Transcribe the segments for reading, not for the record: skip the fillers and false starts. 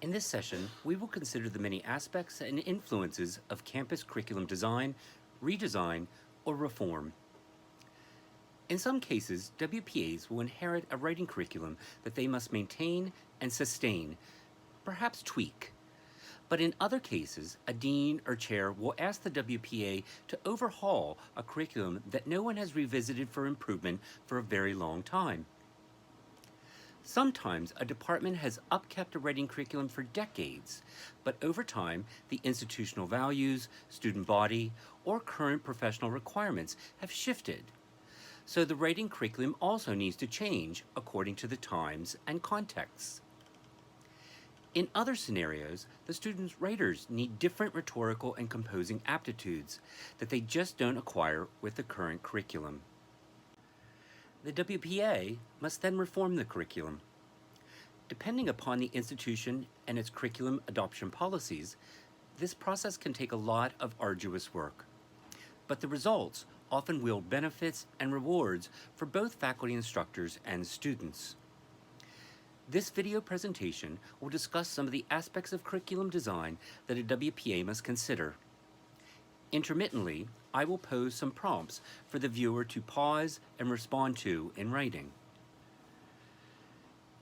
In this session, we will consider the many aspects and influences of campus curriculum design, redesign, or reform. In some cases, WPAs will inherit a writing curriculum that they must maintain and sustain, perhaps tweak. But in other cases, a dean or chair will ask the WPA to overhaul a curriculum that no one has revisited for improvement for a very long time. Sometimes a department has upkept a writing curriculum for decades, but over time, the institutional values, student body, or current professional requirements have shifted. So the writing curriculum also needs to change according to the times and contexts. In other scenarios, the students' writers need different rhetorical and composing aptitudes that they just don't acquire with the current curriculum. The WPA must then reform the curriculum. Depending upon the institution and its curriculum adoption policies, this process can take a lot of arduous work. But the results often wield benefits and rewards for both faculty instructors and students. This video presentation will discuss some of the aspects of curriculum design that a WPA must consider. Intermittently, I will pose some prompts for the viewer to pause and respond to in writing.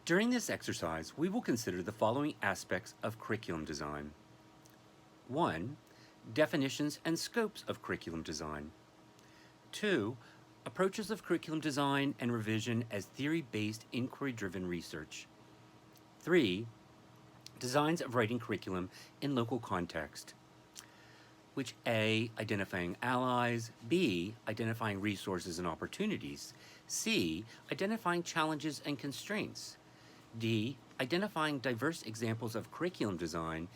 During this exercise, we will consider the following aspects of curriculum design. 1. Definitions and scopes of curriculum design. 2. Approaches of curriculum design and revision as theory-based, inquiry-driven research. 3. Designs of writing curriculum in local context, which A. Identifying allies, B. Identifying resources and opportunities, C. Identifying challenges and constraints, D. Identifying diverse examples of curriculum design,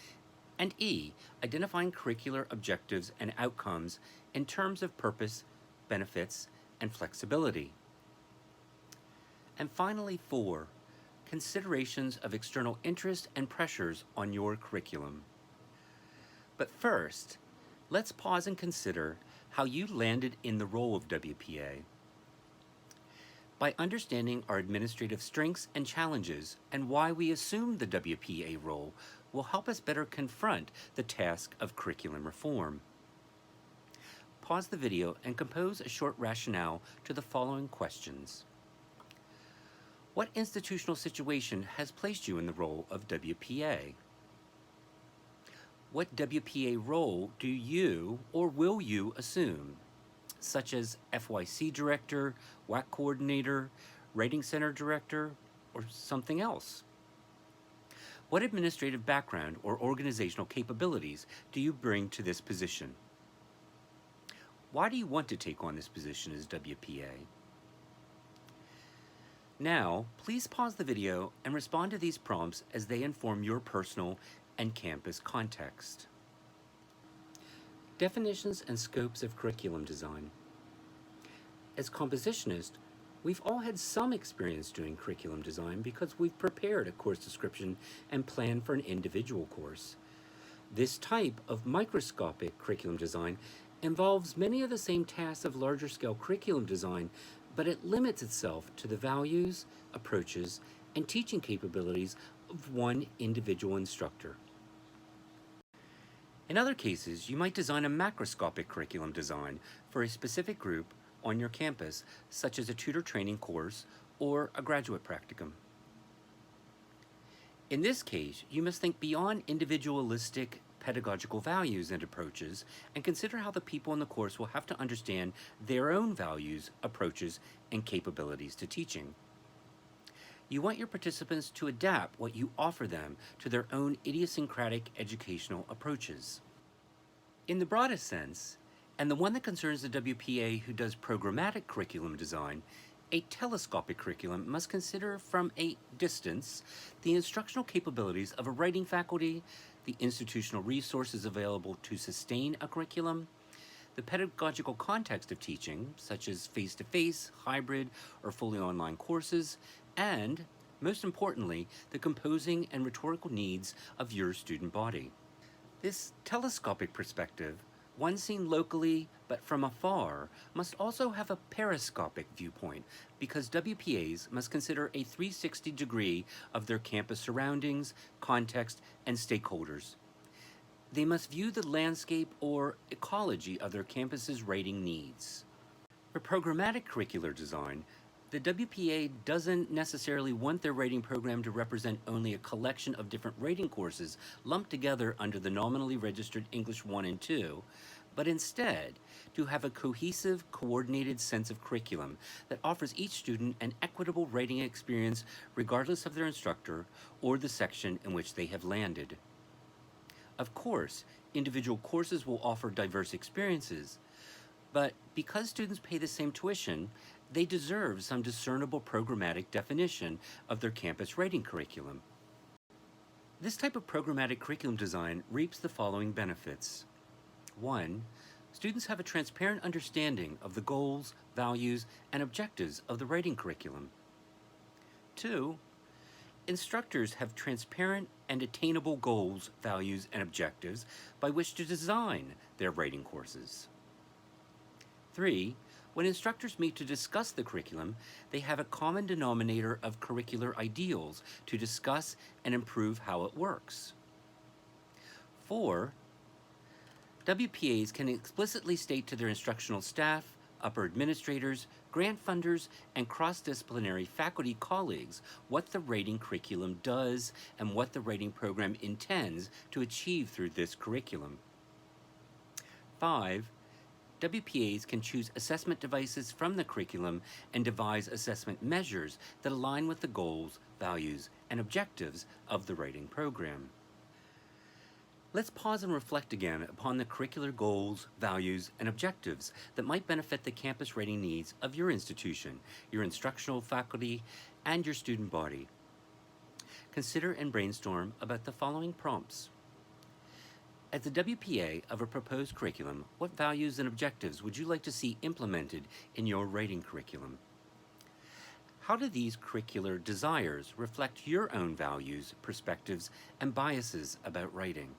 and E. Identifying curricular objectives and outcomes in terms of purpose, benefits, and flexibility. And finally, 4. Considerations of external interest and pressures on your curriculum. But first, let's pause and consider how you landed in the role of WPA. By understanding our administrative strengths and challenges and why we assumed the WPA role will help us better confront the task of curriculum reform. Pause the video and compose a short rationale to the following questions. What institutional situation has placed you in the role of WPA? What WPA role do you or will you assume, such as FYC director, WAC coordinator, writing center director, or something else? What administrative background or organizational capabilities do you bring to this position? Why do you want to take on this position as WPA? Now, please pause the video and respond to these prompts as they inform your personal and campus context. Definitions and scopes of curriculum design. As compositionists, we've all had some experience doing curriculum design because we've prepared a course description and planned for an individual course. This type of microscopic curriculum design involves many of the same tasks of larger scale curriculum design, but it limits itself to the values, approaches, and teaching capabilities of one individual instructor. In other cases, you might design a macroscopic curriculum design for a specific group on your campus, such as a tutor training course or a graduate practicum. In this case, you must think beyond individualistic pedagogical values and approaches and consider how the people in the course will have to understand their own values, approaches, and capabilities to teaching. You want your participants to adapt what you offer them to their own idiosyncratic educational approaches. In the broadest sense, and the one that concerns the WPA who does programmatic curriculum design, a telescopic curriculum must consider from a distance the instructional capabilities of a writing faculty, the institutional resources available to sustain a curriculum, the pedagogical context of teaching, such as face-to-face, hybrid, or fully online courses, and, most importantly, the composing and rhetorical needs of your student body. This telescopic perspective one seen locally but from afar, must also have a periscopic viewpoint because WPAs must consider a 360 degree of their campus surroundings, context, and stakeholders. They must view the landscape or ecology of their campus's rating needs. For programmatic curricular design, the WPA doesn't necessarily want their rating program to represent only a collection of different rating courses lumped together under the nominally registered English 1 and 2, but instead to have a cohesive, coordinated sense of curriculum that offers each student an equitable rating experience regardless of their instructor or the section in which they have landed. Of course, individual courses will offer diverse experiences, but because students pay the same tuition, they deserve some discernible programmatic definition of their campus rating curriculum. This type of programmatic curriculum design reaps the following benefits. 1. Students have a transparent understanding of the goals, values, and objectives of the rating curriculum. 2. Instructors have transparent and attainable goals, values, and objectives by which to design their rating courses. 3. When instructors meet to discuss the curriculum, they have a common denominator of curricular ideals to discuss and improve how it works. 4. WPAs can explicitly state to their instructional staff, upper administrators, grant funders, and cross-disciplinary faculty colleagues what the rating curriculum does and what the rating program intends to achieve through this curriculum. 5. WPAs can choose assessment devices from the curriculum and devise assessment measures that align with the goals, values, and objectives of the rating program. Let's pause and reflect again upon the curricular goals, values, and objectives that might benefit the campus rating needs of your institution, your instructional faculty, and your student body. Consider and brainstorm about the following prompts. As the WPA of a proposed curriculum, what values and objectives would you like to see implemented in your rating curriculum? How do these curricular desires reflect your own values, perspectives, and biases about writing?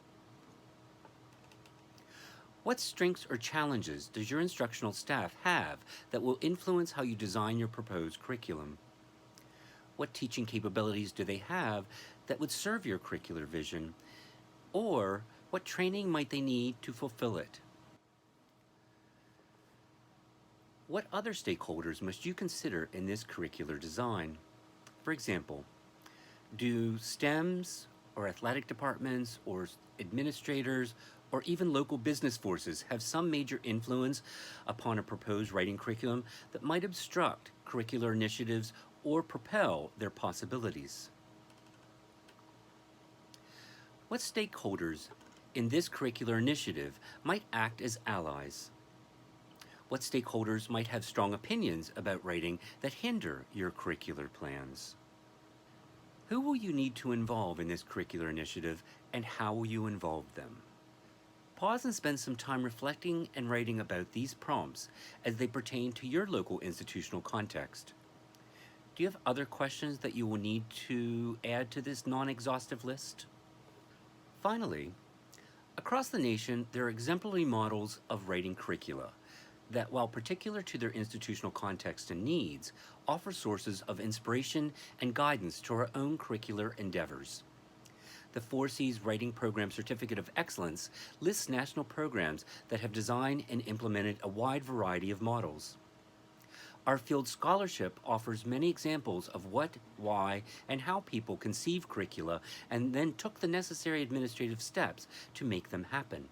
What strengths or challenges does your instructional staff have that will influence how you design your proposed curriculum? What teaching capabilities do they have that would serve your curricular vision? Or what training might they need to fulfill it? What other stakeholders must you consider in this curricular design? For example, do STEMs or athletic departments or administrators or even local business forces have some major influence upon a proposed writing curriculum that might obstruct curricular initiatives or propel their possibilities? What stakeholders in this curricular initiative might act as allies? What stakeholders might have strong opinions about writing that hinder your curricular plans? Who will you need to involve in this curricular initiative, and how will you involve them? Pause and spend some time reflecting and writing about these prompts as they pertain to your local institutional context. Do you have other questions that you will need to add to this non-exhaustive list? Finally, across the nation, there are exemplary models of writing curricula that, while particular to their institutional context and needs, offer sources of inspiration and guidance to our own curricular endeavors. The 4C's Writing Program Certificate of Excellence lists national programs that have designed and implemented a wide variety of models. Our field scholarship offers many examples of what, why, and how people conceive curricula and then took the necessary administrative steps to make them happen.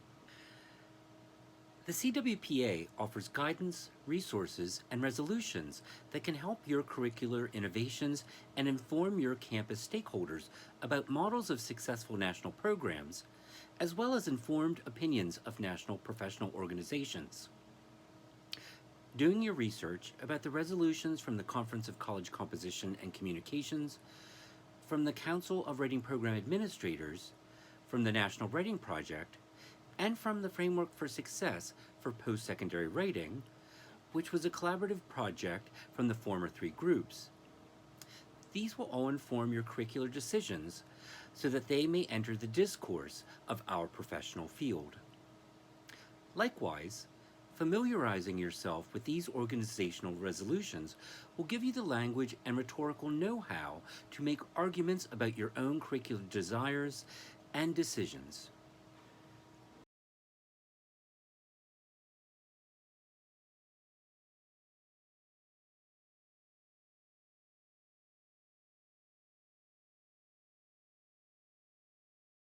The CWPA offers guidance, resources, and resolutions that can help your curricular innovations and inform your campus stakeholders about models of successful national programs, as well as informed opinions of national professional organizations. Doing your research about the resolutions from the Conference of College Composition and Communications, from the Council of Rating Program Administrators, from the National Rating Project, and from the Framework for Success for Post-Secondary Rating, which was a collaborative project from the former 3 groups. These will all inform your curricular decisions so that they may enter the discourse of our professional field. Likewise, familiarizing yourself with these organizational resolutions will give you the language and rhetorical know-how to make arguments about your own curricular desires and decisions.